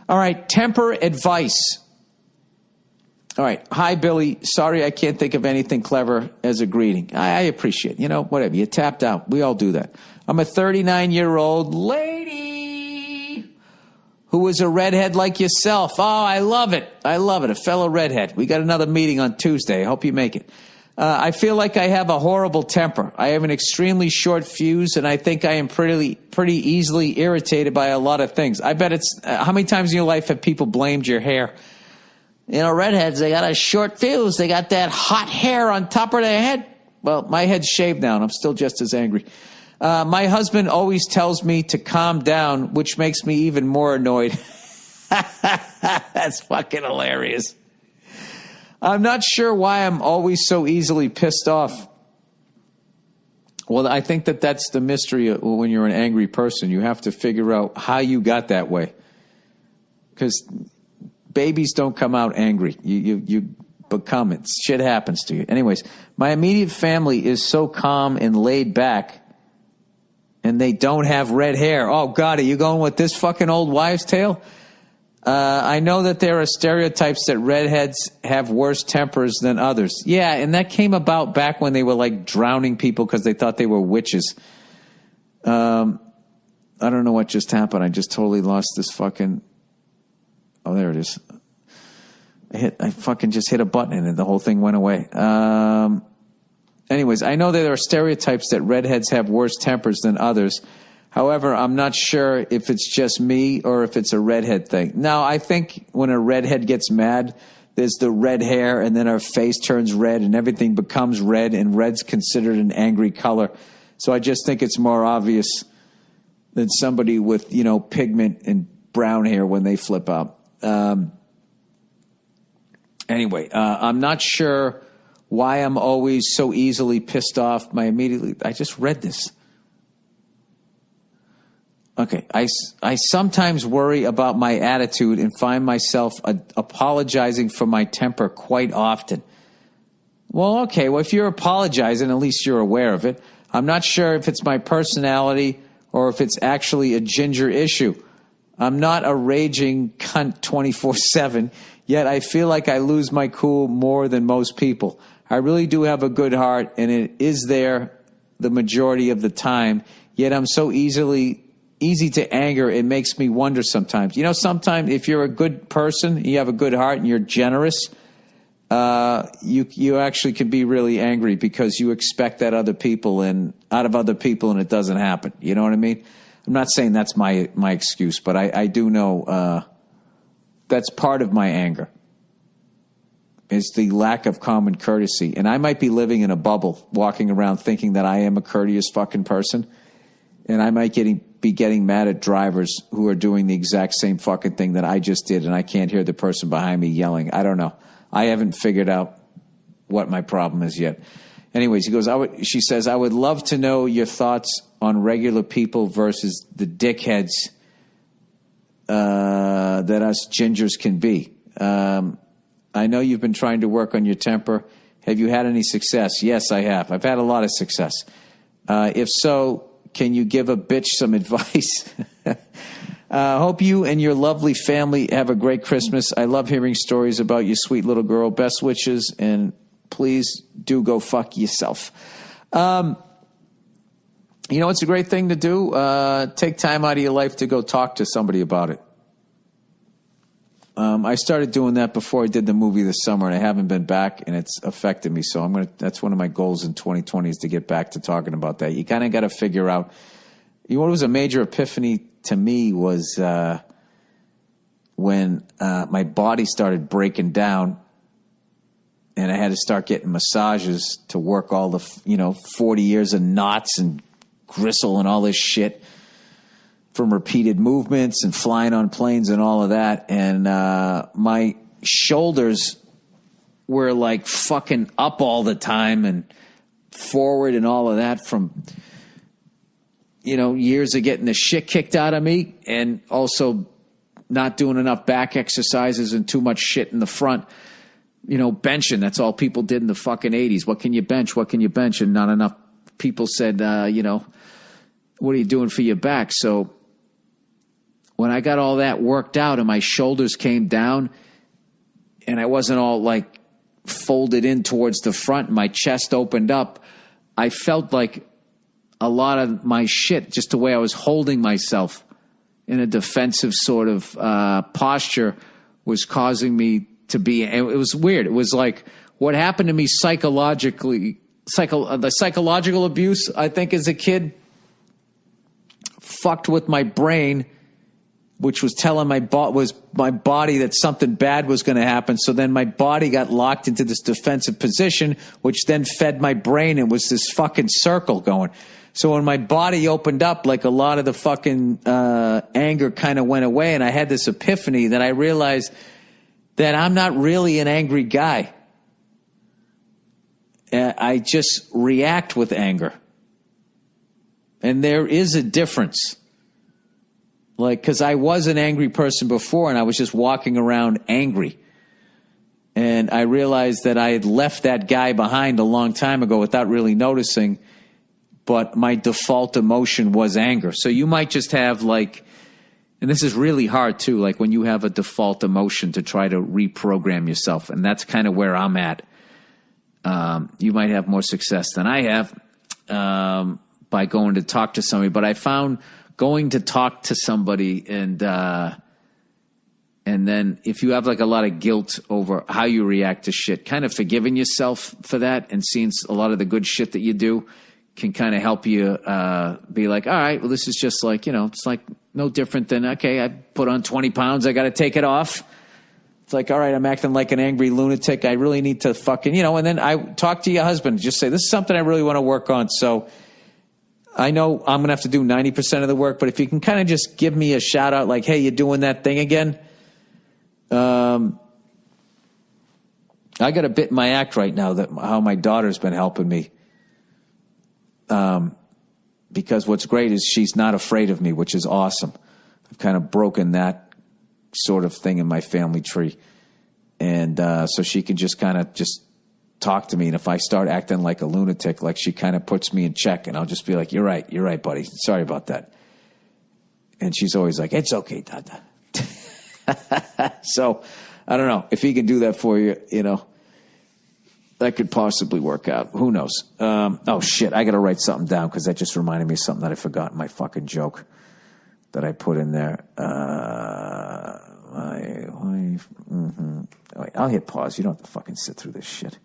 All right, temper advice. All right. Hi, Billy. Sorry I can't think of anything clever as a greeting. I appreciate it. Whatever. You tapped out. We all do that. I'm a 39-year-old lady who is a redhead like yourself. Oh, I love it. I love it. A fellow redhead. We got another meeting on Tuesday. I hope you make it. I feel like I have a horrible temper. I have an extremely short fuse, and I think I am pretty easily irritated by a lot of things. I bet it's how many times in your life have people blamed your hair? Redheads, they got a short fuse. They got that hot hair on top of their head. Well, my head's shaved now, and I'm still just as angry. My husband always tells me to calm down, which makes me even more annoyed. That's fucking hilarious. I'm not sure why I'm always so easily pissed off. Well, I think that's the mystery when you're an angry person. You have to figure out how you got that way. Because babies don't come out angry. You become it. Shit happens to you. Anyways, my immediate family is so calm and laid back, and they don't have red hair. Oh, God, are you going with this fucking old wives' tale? I know that there are stereotypes that redheads have worse tempers than others. Yeah, and that came about back when they were like drowning people because they thought they were witches. I don't know what just happened. I just totally lost this fucking... Oh, there it is. I fucking just hit a button and the whole thing went away. Anyways, I know that there are stereotypes that redheads have worse tempers than others. However, I'm not sure if it's just me or if it's a redhead thing. Now, I think when a redhead gets mad, there's the red hair and then her face turns red and everything becomes red, and red's considered an angry color. So I just think it's more obvious than somebody with, pigment and brown hair when they flip out. Anyway, I'm not sure why I'm always so easily pissed off. I just read this. Okay, I sometimes worry about my attitude and find myself apologizing for my temper quite often. Well, okay, if you're apologizing, at least you're aware of it. I'm not sure if it's my personality or if it's actually a ginger issue. I'm not a raging cunt 24/7, yet I feel like I lose my cool more than most people. I really do have a good heart, and it is there the majority of the time, yet I'm so easy to anger, it makes me wonder sometimes. Sometimes if you're a good person, you have a good heart, and you're generous, you actually can be really angry because you expect that out of other people, and it doesn't happen. You know what I mean? I'm not saying that's my excuse, but I do know that's part of my anger is the lack of common courtesy. And I might be living in a bubble, walking around thinking that I am a courteous fucking person, and I might be getting mad at drivers who are doing the exact same fucking thing that I just did, and I can't hear the person behind me yelling. I don't know. I haven't figured out what my problem is yet. Anyways, she says, I would love to know your thoughts on regular people versus the dickheads that us gingers can be. I know you've been trying to work on your temper. Have you had any success? Yes, I have. I've had a lot of success. If so, can you give a bitch some advice? Hope you and your lovely family have a great Christmas. I love hearing stories about your sweet little girl. Best wishes, and please do go fuck yourself. It's a great thing to do. Take time out of your life to go talk to somebody about it. I started doing that before I did the movie this summer, and I haven't been back, and it's affected me. So that's one of my goals in 2020 is to get back to talking about that. You kind of got to figure out, what was a major epiphany to me was when my body started breaking down, and I had to start getting massages to work all the 40 years of knots and gristle and all this shit from repeated movements and flying on planes and all of that. And my shoulders were like fucking up all the time and forward and all of that from, years of getting the shit kicked out of me, and also not doing enough back exercises and too much shit in the front. Benching, that's all people did in the fucking 80s. What can you bench? What can you bench? And not enough people said, what are you doing for your back? So when I got all that worked out and my shoulders came down and I wasn't all like folded in towards the front and my chest opened up, I felt like a lot of my shit, just the way I was holding myself in a defensive sort of posture, was causing me to be, it was weird. It was like what happened to me psychologically, the psychological abuse, I think, as a kid, fucked with my brain, which was telling my body that something bad was going to happen. So then my body got locked into this defensive position, which then fed my brain. It was this fucking circle going. So when my body opened up, like a lot of the fucking anger kind of went away, and I had this epiphany that I realized that I'm not really an angry guy. I just react with anger. And there is a difference. Like, because I was an angry person before, and I was just walking around angry. And I realized that I had left that guy behind a long time ago without really noticing. But my default emotion was anger. So you might just have like, and this is really hard too, like when you have a default emotion to try to reprogram yourself. And that's kind of where I'm at. You might have more success than I have by going to talk to somebody. But I found going to talk to somebody and then if you have like a lot of guilt over how you react to shit, kind of forgiving yourself for that and seeing a lot of the good shit that you do can kind of help you be like, all right, well, this is just like, it's like no different than, okay, I put on 20 pounds, I got to take it off. It's like, all right, I'm acting like an angry lunatic. I really need to fucking, and then I talk to your husband, just say, this is something I really want to work on. So I know I'm going to have to do 90% of the work, but if you can kind of just give me a shout out like, hey, you're doing that thing again. I got a bit in my act right now that how my daughter's been helping me. Because what's great is she's not afraid of me, which is awesome. I've kind of broken that sort of thing in my family tree. And so she can just kind of just talk to me. And if I start acting like a lunatic, like she kind of puts me in check and I'll just be like, you're right, buddy. Sorry about that. And she's always like, it's okay, Dada. So I don't know if he can do that for you, that could possibly work out. Who knows? Oh, shit. I got to write something down because that just reminded me of something that I forgot in my fucking joke that I put in there. My wife. Wait, I'll hit pause. You don't have to fucking sit through this shit.